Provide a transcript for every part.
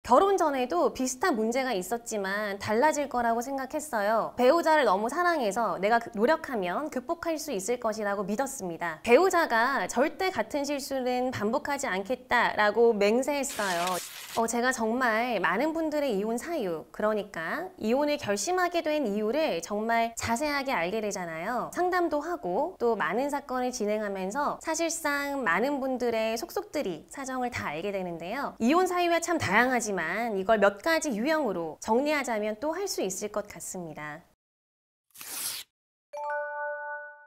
결혼 전에도 비슷한 문제가 있었지만 달라질 거라고 생각했어요. 배우자를 너무 사랑해서 내가 노력하면 극복할 수 있을 것이라고 믿었습니다. 배우자가 절대 같은 실수는 반복하지 않겠다라고 맹세했어요. 제가 정말 많은 분들의 이혼 사유, 그러니까 이혼을 결심하게 된 이유를 정말 자세하게 알게 되잖아요. 상담도 하고 또 많은 사건을 진행하면서 사실상 많은 분들의 속속들이 사정을 다 알게 되는데요. 이혼 사유가 참 다양하지만 이걸 몇 가지 유형으로 정리하자면 또 할 수 있을 것 같습니다.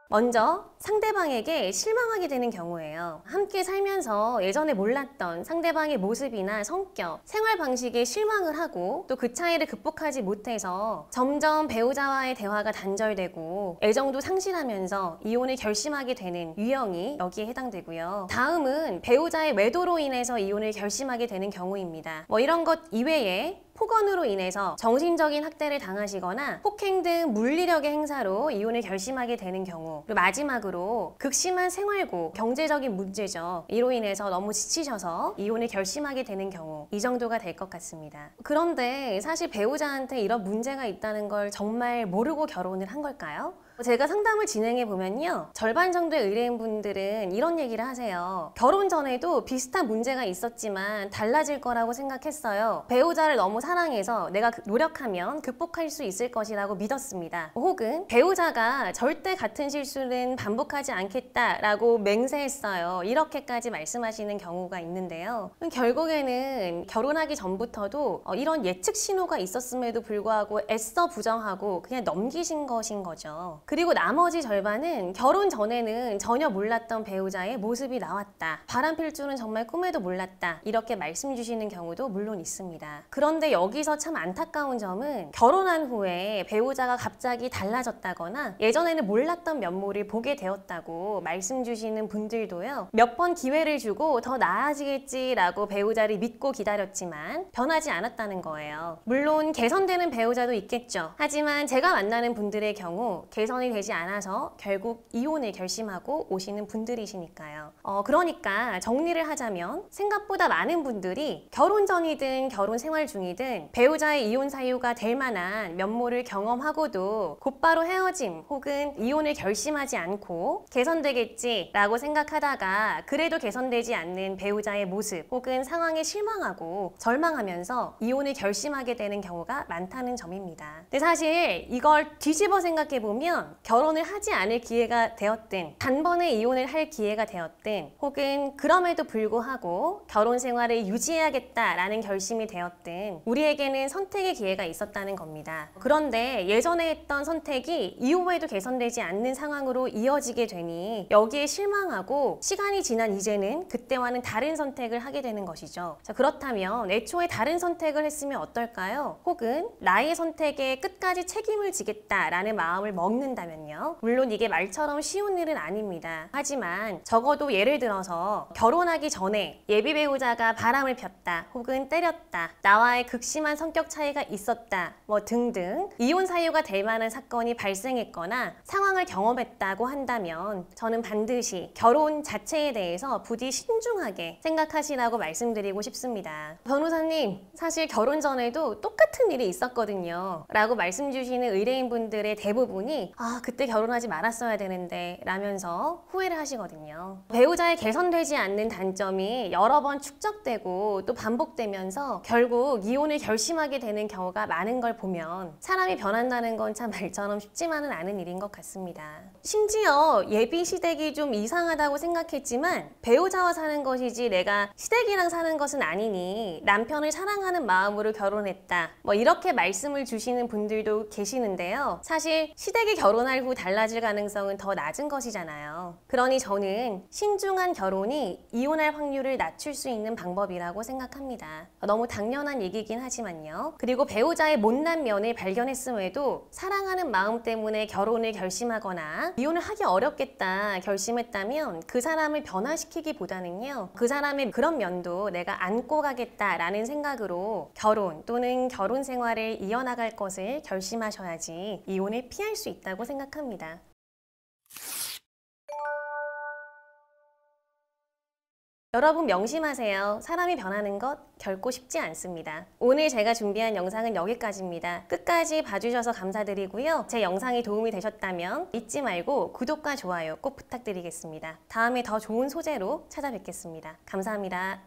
먼저 상대방에게 실망하게 되는 경우예요. 함께 살면서 예전에 몰랐던 상대방의 모습이나 성격, 생활 방식에 실망을 하고 또 그 차이를 극복하지 못해서 점점 배우자와의 대화가 단절되고 애정도 상실하면서 이혼을 결심하게 되는 유형이 여기에 해당되고요. 다음은 배우자의 외도로 인해서 이혼을 결심하게 되는 경우입니다. 이런 것 이외에 폭언으로 인해서 정신적인 학대를 당하시거나 폭행 등 물리력의 행사로 이혼을 결심하게 되는 경우, 그리고 마지막으로 극심한 생활고 경제적인 문제죠. 이로 인해서 너무 지치셔서 이혼을 결심하게 되는 경우, 이 정도가 될 것 같습니다. 그런데 사실 배우자한테 이런 문제가 있다는 걸 정말 모르고 결혼을 한 걸까요? 제가 상담을 진행해 보면요, 절반 정도의 의뢰인분들은 이런 얘기를 하세요. 결혼 전에도 비슷한 문제가 있었지만 달라질 거라고 생각했어요. 배우자를 너무 사랑해서 내가 노력하면 극복할 수 있을 것이라고 믿었습니다. 혹은 배우자가 절대 같은 실수는 반복하지 않겠다라고 맹세했어요. 이렇게까지 말씀하시는 경우가 있는데요. 결국에는 결혼하기 전부터도 이런 예측 신호가 있었음에도 불구하고 애써 부정하고 그냥 넘기신 것인 거죠. 그리고 나머지 절반은 결혼 전에는 전혀 몰랐던 배우자의 모습이 나왔다. 바람필 줄은 정말 꿈에도 몰랐다. 이렇게 말씀 주시는 경우도 물론 있습니다. 그런데 여기서 참 안타까운 점은 결혼한 후에 배우자가 갑자기 달라졌다거나 예전에는 몰랐던 면모를 보게 되었다고 말씀 주시는 분들도요. 몇 번 기회를 주고 더 나아지겠지라고 배우자를 믿고 기다렸지만 변하지 않았다는 거예요. 물론 개선되는 배우자도 있겠죠. 하지만 제가 만나는 분들의 경우 개선이 되지 않아서 결국 이혼을 결심하고 오시는 분들이시니까요. 그러니까 정리를 하자면 생각보다 많은 분들이 결혼 전이든 결혼 생활 중이든 배우자의 이혼 사유가 될 만한 면모를 경험하고도 곧바로 헤어짐 혹은 이혼을 결심하지 않고 개선되겠지라고 생각하다가 그래도 개선되지 않는 배우자의 모습 혹은 상황에 실망하고 절망하면서 이혼을 결심하게 되는 경우가 많다는 점입니다. 근데 사실 이걸 뒤집어 생각해보면 결혼을 하지 않을 기회가 되었든 단번에 이혼을 할 기회가 되었든 혹은 그럼에도 불구하고 결혼 생활을 유지해야겠다라는 결심이 되었든 우리에게는 선택의 기회가 있었다는 겁니다. 그런데 예전에 했던 선택이 이후에도 개선되지 않는 상황으로 이어지게 되니 여기에 실망하고 시간이 지난 이제는 그때와는 다른 선택을 하게 되는 것이죠. 자, 그렇다면 애초에 다른 선택을 했으면 어떨까요? 혹은 나의 선택에 끝까지 책임을 지겠다라는 마음을 먹는다면요. 물론 이게 말처럼 쉬운 일은 아닙니다. 하지만 적어도 예를 들어서 결혼하기 전에 예비 배우자가 바람을 폈다 혹은 때렸다, 나와의 극심한 성격 차이가 있었다 등등 이혼 사유가 될 만한 사건이 발생했거나 상황을 경험했다고 한다면 저는 반드시 결혼 자체에 대해서 부디 신중하게 생각하시라고 말씀드리고 싶습니다. 변호사님, 사실 결혼 전에도 똑같은 일이 있었거든요 라고 말씀 주시는 의뢰인분들의 대부분이 그때 결혼하지 말았어야 되는데 라면서 후회를 하시거든요. 배우자의 개선되지 않는 단점이 여러 번 축적되고 또 반복되면서 결국 이혼을 결심하게 되는 경우가 많은 걸 보면 사람이 변한다는 건 참 말처럼 쉽지만은 않은 일인 것 같습니다. 심지어 예비 시댁이 좀 이상하다고 생각했지만 배우자와 사는 것이지 내가 시댁이랑 사는 것은 아니니 남편을 사랑하는 마음으로 결혼했다 이렇게 말씀을 주시는 분들도 계시는데요. 사실 시댁이 결혼할 후 달라질 가능성은 더 낮은 것이잖아요. 그러니 저는 신중한 결혼이 이혼할 확률을 낮출 수 있는 방법이라고 생각합니다. 너무 당연한 얘기긴 하지만요. 그리고 배우자의 못난 면을 발견했음에도 사랑하는 마음 때문에 결혼을 결심하거나 이혼을 하기 어렵겠다 결심했다면 그 사람을 변화시키기보다는요, 그 사람의 그런 면도 내가 안고 가겠다라는 생각으로 결혼 또는 결혼 생활을 이어나갈 것을 결심하셔야지 이혼을 피할 수 있다고 생각합니다. 여러분 명심하세요. 사람이 변하는 것 결코 쉽지 않습니다. 오늘 제가 준비한 영상은 여기까지입니다. 끝까지 봐주셔서 감사드리고요. 제 영상이 도움이 되셨다면 잊지 말고 구독과 좋아요 꼭 부탁드리겠습니다. 다음에 더 좋은 소재로 찾아뵙겠습니다. 감사합니다.